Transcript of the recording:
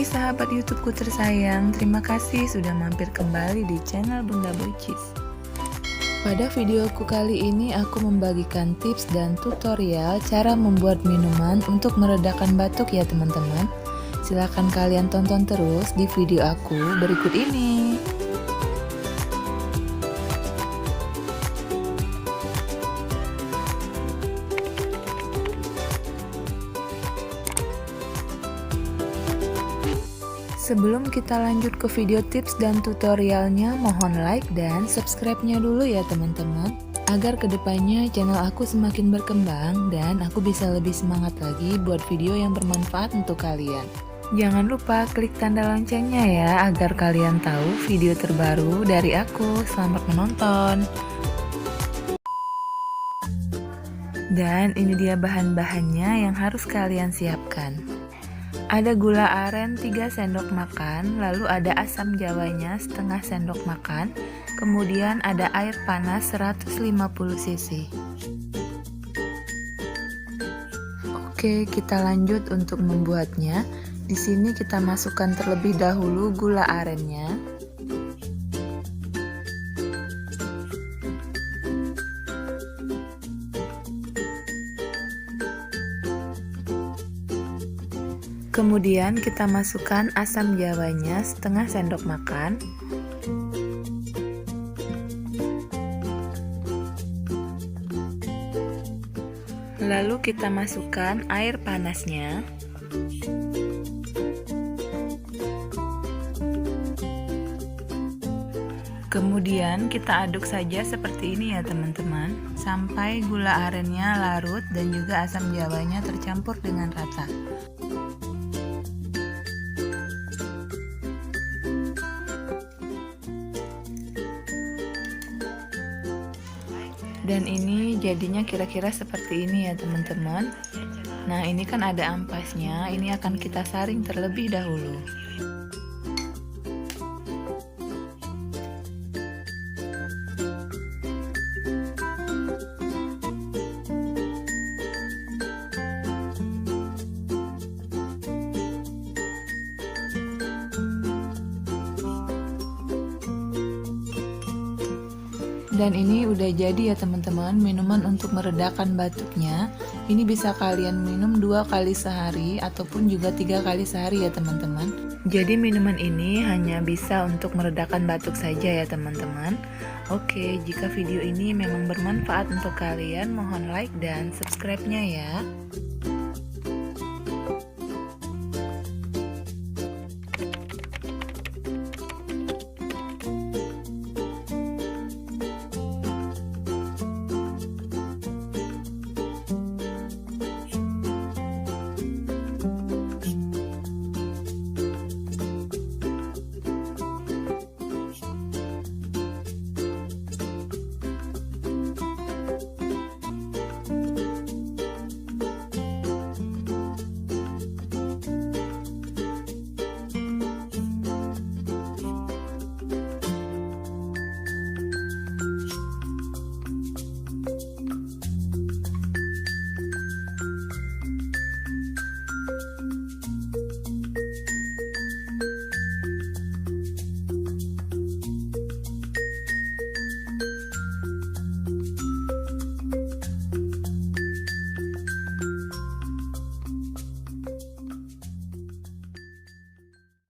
Hai sahabat YouTubeku tersayang, terima kasih sudah mampir kembali di channel Bunda Boycis. Pada videoku kali ini aku membagikan tips dan tutorial cara membuat minuman untuk meredakan batuk ya teman-teman. Silahkan kalian tonton terus di video aku berikut ini. Sebelum kita lanjut ke video tips dan tutorialnya, mohon like dan subscribe-nya dulu ya teman-teman, agar kedepannya channel aku semakin berkembang dan aku bisa lebih semangat lagi buat video yang bermanfaat untuk kalian. Jangan lupa klik tanda loncengnya ya, agar kalian tahu video terbaru dari aku. Selamat menonton. Dan ini dia bahan-bahannya yang harus kalian siapkan. Ada gula aren 3 sendok makan, lalu ada asam jawanya setengah sendok makan, kemudian ada air panas 150 cc. Oke, kita lanjut untuk membuatnya. Di sini kita masukkan terlebih dahulu gula arennya. Kemudian kita masukkan asam jawanya setengah sendok makan. Lalu kita masukkan air panasnya. Kemudian kita aduk saja seperti ini ya teman-teman, sampai gula arennya larut dan juga asam jawanya tercampur dengan rata. Dan ini jadinya kira-kira seperti ini ya teman-teman. Nah, ini kan ada ampasnya, ini akan kita saring terlebih dahulu. Dan ini udah jadi ya teman-teman, minuman untuk meredakan batuknya. Ini bisa kalian minum 2 kali sehari ataupun juga 3 kali sehari ya teman-teman. Jadi minuman ini hanya bisa untuk meredakan batuk saja ya teman-teman. Oke, jika video ini memang bermanfaat untuk kalian, mohon like dan subscribe-nya ya.